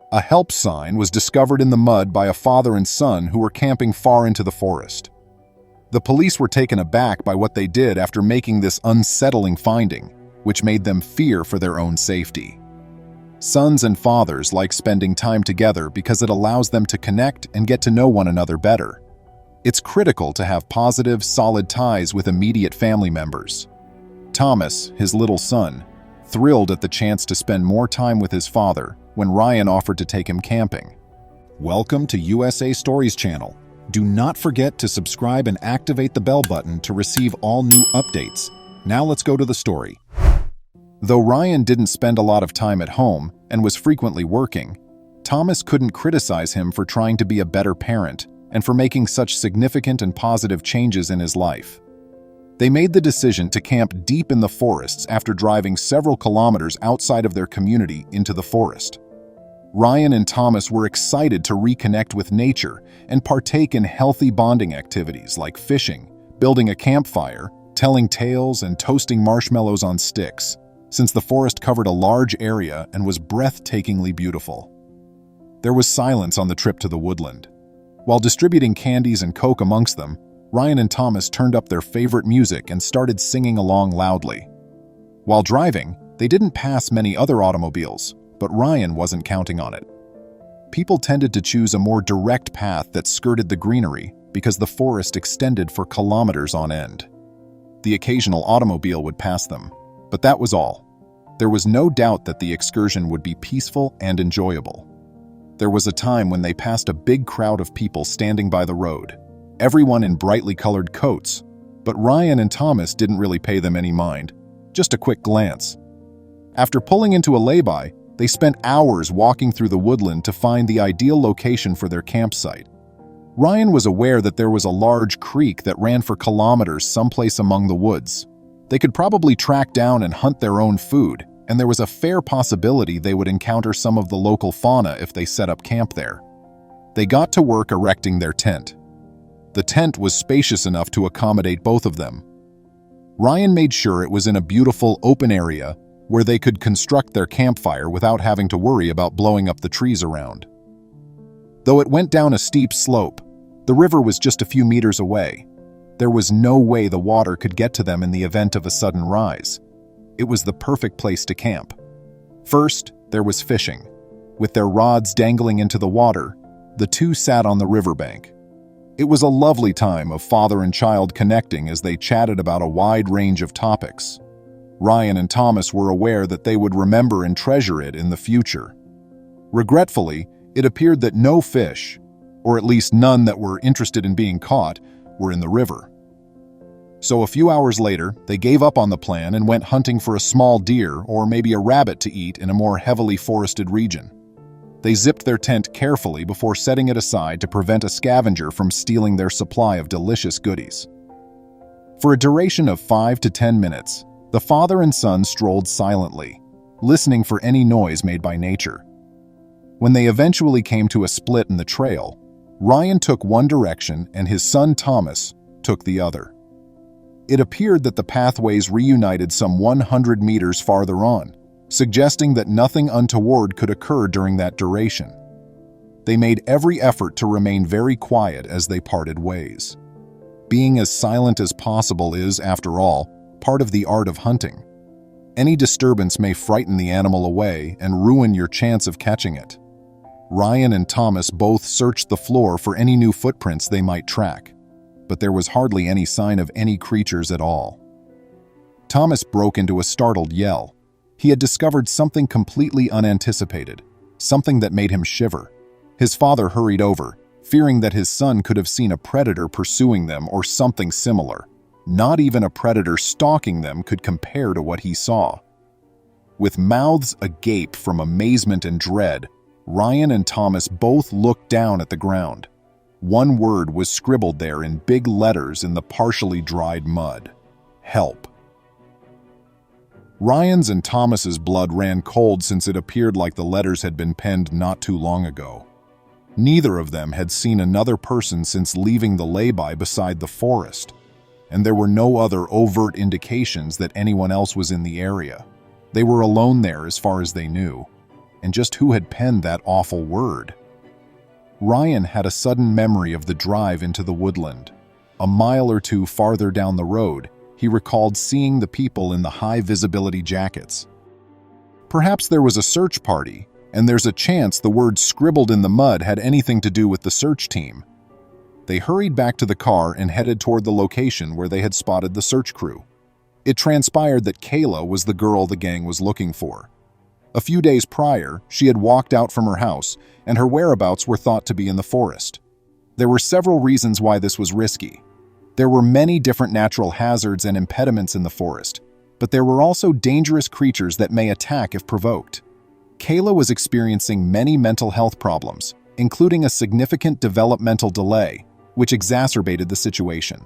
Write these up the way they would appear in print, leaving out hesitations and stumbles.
A help sign was discovered in the mud by a father and son who were camping far into the forest. The police were taken aback by what they did after making this unsettling finding, which made them fear for their own safety. Sons and fathers like spending time together because it allows them to connect and get to know one another better. It's critical to have positive, solid ties with immediate family members. Thomas, his little son, thrilled at the chance to spend more time with his father when Ryan offered to take him camping. Welcome to USA Stories channel. Do not forget to subscribe and activate the bell button to receive all new updates. Now let's go to the story. Though Ryan didn't spend a lot of time at home and was frequently working, Thomas couldn't criticize him for trying to be a better parent and for making such significant and positive changes in his life. They made the decision to camp deep in the forests after driving several kilometers outside of their community into the forest. Ryan and Thomas were excited to reconnect with nature and partake in healthy bonding activities like fishing, building a campfire, telling tales, and toasting marshmallows on sticks, since the forest covered a large area and was breathtakingly beautiful. There was silence on the trip to the woodland. While distributing candies and Coke amongst them, Ryan and Thomas turned up their favorite music and started singing along loudly. While driving, they didn't pass many other automobiles, but Ryan wasn't counting on it. People tended to choose a more direct path that skirted the greenery because the forest extended for kilometers on end. The occasional automobile would pass them, but that was all. There was no doubt that the excursion would be peaceful and enjoyable. There was a time when they passed a big crowd of people standing by the road, everyone in brightly colored coats, but Ryan and Thomas didn't really pay them any mind, just a quick glance. After pulling into a lay-by, they spent hours walking through the woodland to find the ideal location for their campsite. Ryan was aware that there was a large creek that ran for kilometers someplace among the woods. They could probably track down and hunt their own food, and there was a fair possibility they would encounter some of the local fauna if they set up camp there. They got to work erecting their tent. The tent was spacious enough to accommodate both of them. Ryan made sure it was in a beautiful open area where they could construct their campfire without having to worry about blowing up the trees around. Though it went down a steep slope, the river was just a few meters away. There was no way the water could get to them in the event of a sudden rise. It was the perfect place to camp. First, there was fishing. With their rods dangling into the water, the two sat on the riverbank. It was a lovely time of father and child connecting as they chatted about a wide range of topics. Ryan and Thomas were aware that they would remember and treasure it in the future. Regretfully, it appeared that no fish, or at least none that were interested in being caught, were in the river. So a few hours later, they gave up on the plan and went hunting for a small deer or maybe a rabbit to eat in a more heavily forested region. They zipped their tent carefully before setting it aside to prevent a scavenger from stealing their supply of delicious goodies. For a duration of 5 to 10 minutes, the father and son strolled silently, listening for any noise made by nature. When they eventually came to a split in the trail, Ryan took one direction and his son Thomas took the other. It appeared that the pathways reunited some 100 meters farther on, suggesting that nothing untoward could occur during that duration. They made every effort to remain very quiet as they parted ways. Being as silent as possible is, after all, part of the art of hunting. Any disturbance may frighten the animal away and ruin your chance of catching it. Ryan and Thomas both searched the floor for any new footprints they might track, but there was hardly any sign of any creatures at all. Thomas broke into a startled yell. He had discovered something completely unanticipated, something that made him shiver. His father hurried over, fearing that his son could have seen a predator pursuing them or something similar. Not even a predator stalking them could compare to what he saw. With mouths agape from amazement and dread, Ryan and Thomas both looked down at the ground. One word was scribbled there in big letters in the partially dried mud: help. Ryan's and Thomas's blood ran cold since it appeared like the letters had been penned not too long ago. Neither of them had seen another person since leaving the lay-by beside the forest, and there were no other overt indications that anyone else was in the area. They were alone there as far as they knew. and just who had penned that awful word. Ryan had a sudden memory of the drive into the woodland. A mile or two farther down the road, he recalled seeing the people in the high-visibility jackets. Perhaps there was a search party, and there's a chance the word scribbled in the mud had anything to do with the search team. They hurried back to the car and headed toward the location where they had spotted the search crew. It transpired that Kayla was the girl the gang was looking for. A few days prior, she had walked out from her house, and her whereabouts were thought to be in the forest. There were several reasons why this was risky. There were many different natural hazards and impediments in the forest, but there were also dangerous creatures that may attack if provoked. Kayla was experiencing many mental health problems, including a significant developmental delay, which exacerbated the situation.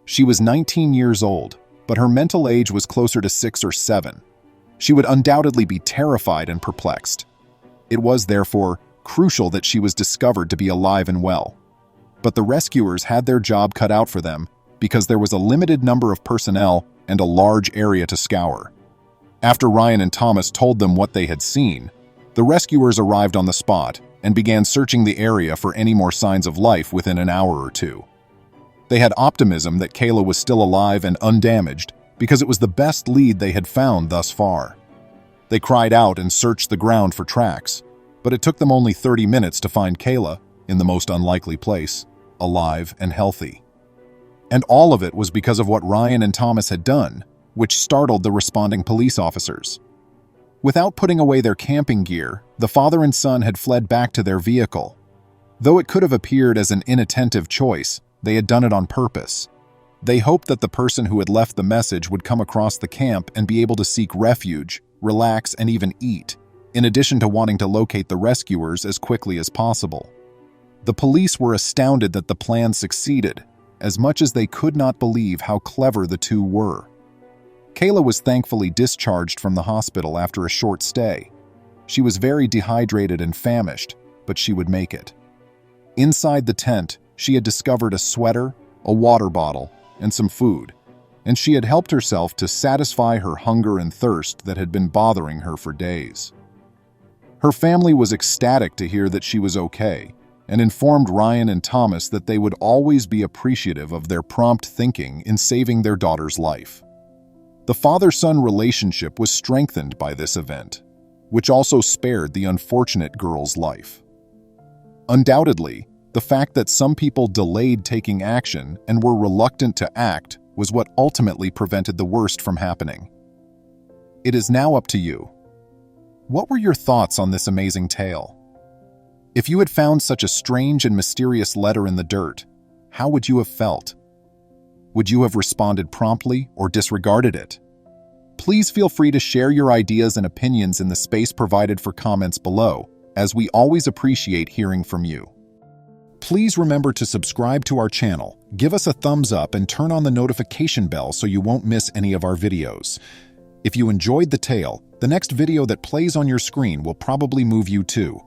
She was 19 years old, but her mental age was closer to 6 or 7. She would undoubtedly be terrified and perplexed. It was, therefore, crucial that she was discovered to be alive and well. But the rescuers had their job cut out for them because there was a limited number of personnel and a large area to scour. After Ryan and Thomas told them what they had seen, the rescuers arrived on the spot and began searching the area for any more signs of life within an hour or two. They had optimism that Kayla was still alive and undamaged because it was the best lead they had found thus far. They cried out and searched the ground for tracks, but it took them only 30 minutes to find Kayla in the most unlikely place, alive and healthy. And all of it was because of what Ryan and Thomas had done, which startled the responding police officers. Without putting away their camping gear, the father and son had fled back to their vehicle. Though it could have appeared as an inattentive choice, they had done it on purpose. They hoped that the person who had left the message would come across the camp and be able to seek refuge, relax, and even eat, in addition to wanting to locate the rescuers as quickly as possible. The police were astounded that the plan succeeded, as much as they could not believe how clever the two were. Kayla was thankfully discharged from the hospital after a short stay. She was very dehydrated and famished, but she would make it. Inside the tent, she had discovered a sweater, a water bottle, and some food, and she had helped herself to satisfy her hunger and thirst that had been bothering her for days. Her family was ecstatic to hear that she was okay, and informed Ryan and Thomas that they would always be appreciative of their prompt thinking in saving their daughter's life. The father-son relationship was strengthened by this event, which also spared the unfortunate girl's life. Undoubtedly, the fact that some people delayed taking action and were reluctant to act was what ultimately prevented the worst from happening. It is now up to you. What were your thoughts on this amazing tale? If you had found such a strange and mysterious letter in the dirt, how would you have felt? Would you have responded promptly or disregarded it? Please feel free to share your ideas and opinions in the space provided for comments below, as we always appreciate hearing from you. Please remember to subscribe to our channel, give us a thumbs up, and turn on the notification bell so you won't miss any of our videos. If you enjoyed the tale, the next video that plays on your screen will probably move you too.